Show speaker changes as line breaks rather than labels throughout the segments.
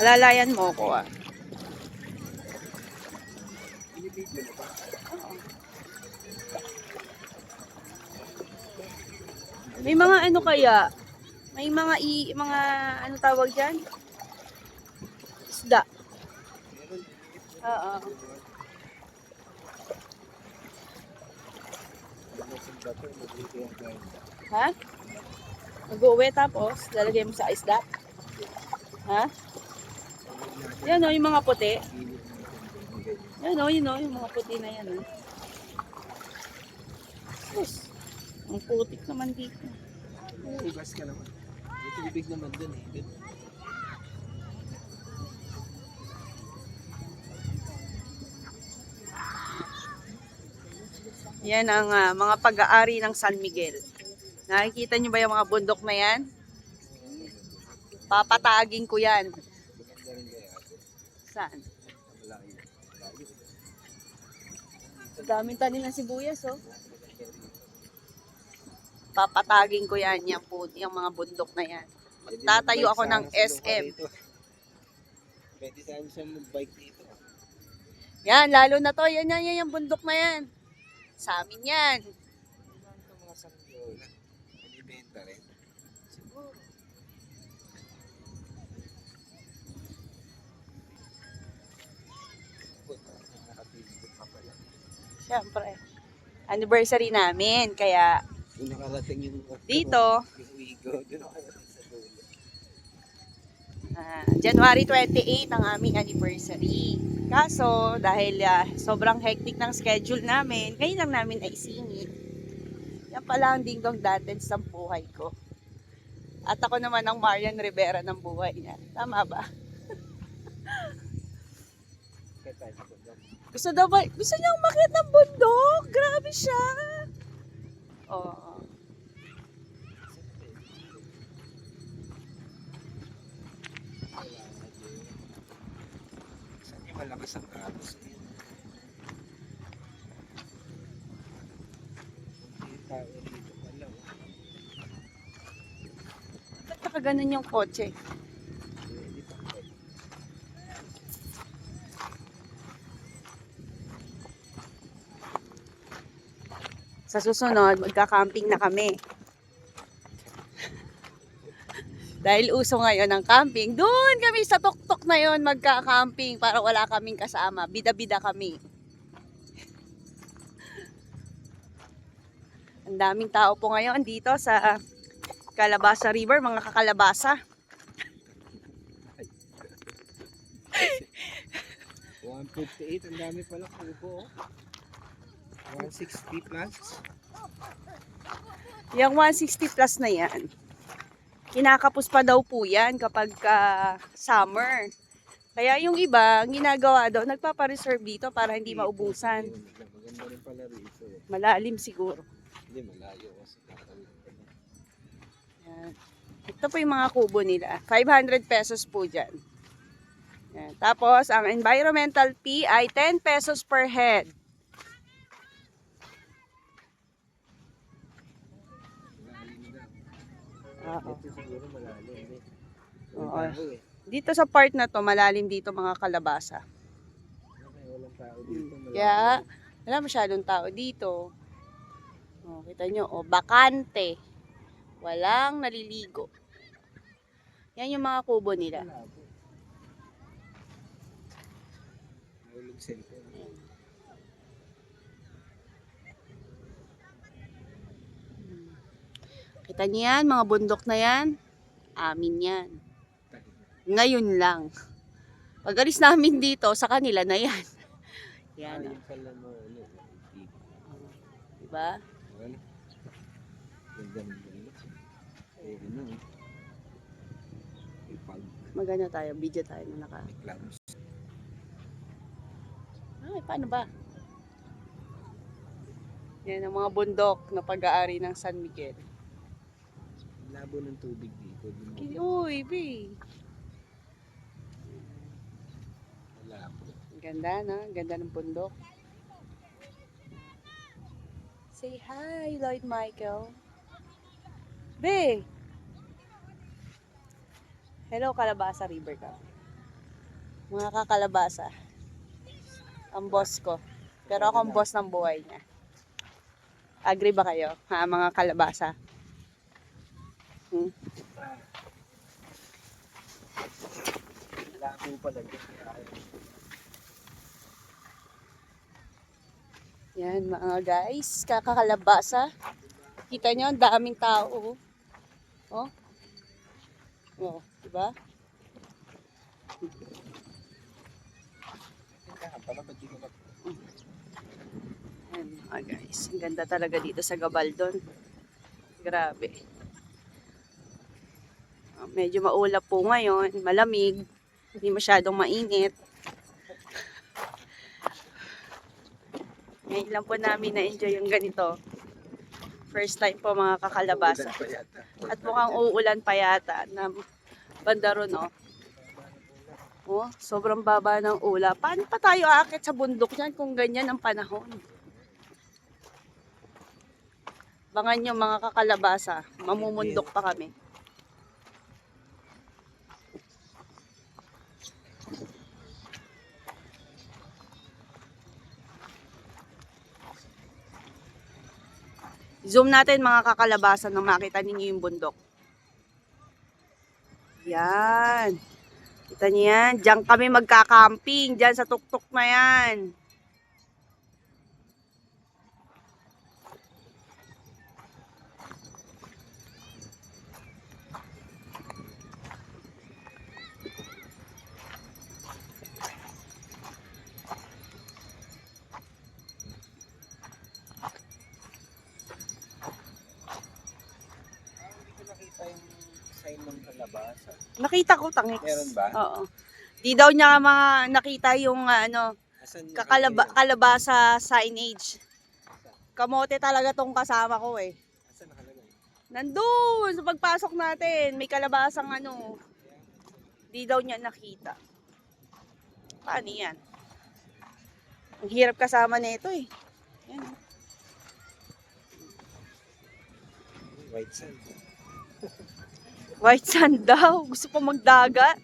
Alalayan mo ko ah. May mga ano kaya? May mga ano tawag diyan? Isda. Oo. Ha? Mag-uwi tapos lalagay mo sa isda? Ha? Yan o, yung mga puti. Yan o, yung mga puti na yan o. Sus, ang putik naman dito.
Ibas ka naman. May tubig naman dun eh.
Yan ang mga pag-aari ng San Miguel. Nakikita nyo ba yung mga bundok na yan? Papatagin ko yan. Saan? Daming tanim ng sibuyas, oh. Papatagin ko yan, yung mga bundok na yan. Magtatayo ako ng SM.
Pwede saan siya mag-bike dito.
Yan, lalo na to. Yan, yung bundok na yan. Sa amin yan.
Ito mga sangyola. Pinibenta rin. Siguro. Nakatibig pa pala.
Siyempre. Anniversary namin, kaya
Doon nakarating yung
dito,
yung Wigo. Doon nakarating sa dulo.
January 28 ang aming anniversary. Kaso, dahil sobrang hectic ng schedule namin, ngayon lang namin naisingit. Yan pala ang dingdong dates ng buhay ko. At ako naman ang Marian Rivera ng buhay niya. Tama ba? Gusto niya umakyat ng bundok. Grabe siya. Oo.
Saan yung malakas ang agos eh? Yung tao dito pala.
Ba't nakaganon yung kotse?
Hindi pa.
Sa susunod, magka-camping na kami. Dahil uso ngayon ang camping, doon kami sa tuktok na yon magka-camping para wala kaming kasama. Bida-bida kami. Ang daming tao po ngayon dito sa Calabasa River, mga kakalabasa.
158, ang dami pala kubo. 160 plus.
Yung 160 plus na yan, kinakapos pa daw po yan kapag summer. Kaya yung iba, ang ginagawa daw, nagpapareserve dito para hindi maubusan.
Maganda rin pala rito.
Malalim siguro.
Hindi, malayo kasi
Yan. Ito po yung mga kubo nila. 500 pesos po dyan. Yan. Tapos, ang environmental fee ay 10 pesos per head. Oo.
Ito siguro malalim eh.
Oo. Dito sa part na to, malalim dito mga kalabasa.
Walang tao dito.
Kaya, wala masyadong tao dito. O, kita nyo, bakante. Walang naliligo. Yan yung mga kubo nila.
Nahulog cellphone.
Kita nyo yan, mga bundok na yan. Amin yan. Ngayon lang. Pag alis namin dito, sa kanila na yan. Yan.
Yung pala mo,
Diba?
ganda ng bundok. Eh, ano eh. Ipag.
Magano tayo, video tayo na naka.
Clouds.
Ay, paano ba? Yan ang mga bundok na pag-aari ng San Miguel.
Labo ng tubig dito.
Uy, be.
Labo.
Ganda, no? Ganda ng bundok. Say hi, Lloyd Michael. Be! Hello, Calabasa River ka. Mga kakalabasa. Ang boss ko. Pero ako ang boss ng buhay niya. Agree ba kayo, ha, mga kalabasa?
Labo pala.
Yan mga guys, kakakalabasa. Kita nyo, ang daming tao. Oh. Oh, diba? Yan mga guys, ang ganda talaga dito sa Gabaldon. Grabe. Medyo maulap po ngayon, malamig, hindi masyadong mainit. Ngayon lang po namin na-enjoy yung ganito. First time po mga kakalabasa. At mukhang uulan pa yata na banda ron, oh. Oh, sobrang baba ng ulap. Paano pa tayo aakit sa bundok yan kung ganyan ang panahon? Bangan nyo mga kakalabasa, mamumundok pa kami. Zoom natin mga kakalabasa nang makita ninyo yung bundok. Yan. Kita niyo yan? Diyan kami magka-camping. Diyan sa tuktok na yan.
Sign ng kalabasa.
Nakita ko, tangix.
Meron ba?
Oo. Di daw niya mga nakita yung kalabasa signage. Kamote talaga tong kasama ko eh.
Asan nakalagay?
Nandun sa pagpasok natin, may kalabasang di daw niya nakita. Paano yan? Ang hirap kasama nito eh. Yan.
White sand.
White sand daw. Gusto pa magdagat.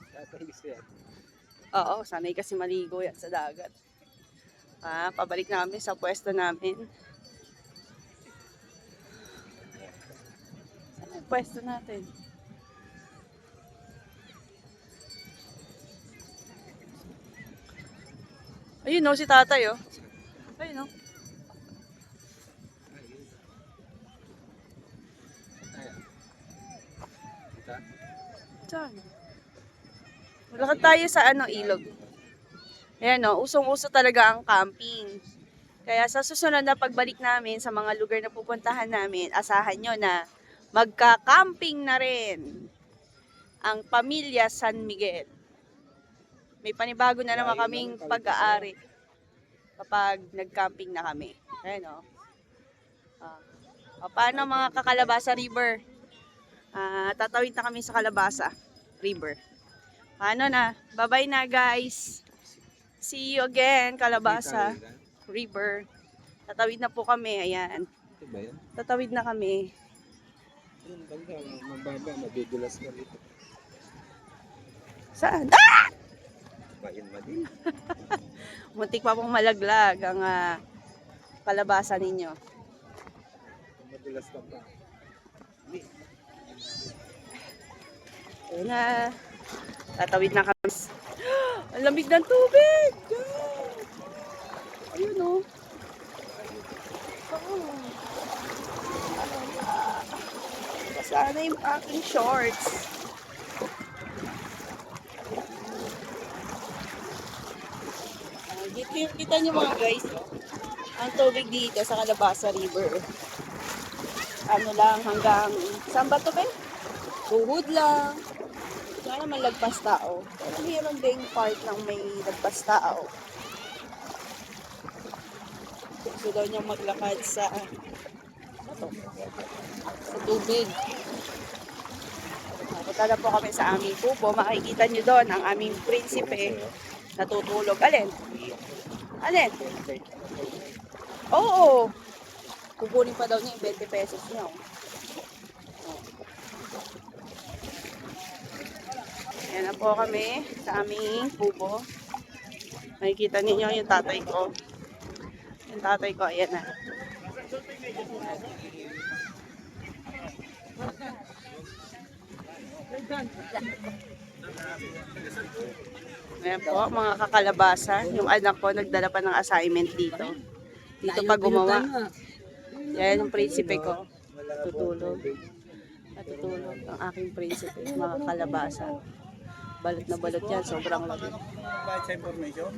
Tatayos yan.
Oo, sanay kasi maligo yan sa dagat. Pabalik namin sa pwesto namin. Saan ang pwesto natin? Ayun o, si tatay o. Ayun o. Saan? Malakad tayo sa ilog. Ayan o, usong-uso talaga ang camping. Kaya sa susunod na pagbalik namin sa mga lugar na pupuntahan namin, asahan nyo na magka-camping na rin ang pamilya San Miguel. May panibago na naman kaming pag-aari kapag nag-camping na kami. Ayan o. Paano mga kakalabasa river? Tatawid na kami sa Kalabasa River. Paano na? Bye-bye na guys. See you again, Kalabasa River. Tatawid na po kami. Ayan.
Ito ba yan?
Tatawid na kami.
Yung banda, mababa, madudulas ka rito.
Saan? Ah!
Bayan madin.
Muntik pa pong malaglag ang kalabasa ninyo.
Madulas ka pa.
Ayan na. Tatawid na kami. Ang lamig ng tubig! Ayun o. Sana yung aking shorts. Kita nyo mga guys, ang tubig dito sa Kalabasa River. Ano lang, hanggang, saan ba ito ba? Tuhod lang. Wala naman lagpas tao. Pero mayroon ding part ng may lagpas tao. Gusto daw niyang maglakad sa tubig. Punta na po kami sa aming kubo. Makikita nyo doon ang aming prinsipe natutulog. Alin? Alin? Oo. Kukunin pa daw niya yung 20 pesos niya. Ayan na po kami sa aming kubo. Makikita ninyo yung tatay ko. Yung tatay ko, ayan na. Ayan po, mga kakalabasan. Yung anak ko, nagdala pa ng assignment dito. Dito pa gumawa. Yan yung prinsipe ko. Tutulog. Natutulog ang aking prinsipe, mga kalabasan. Balot na balot yan, sobrang laki.
Bayad sa information?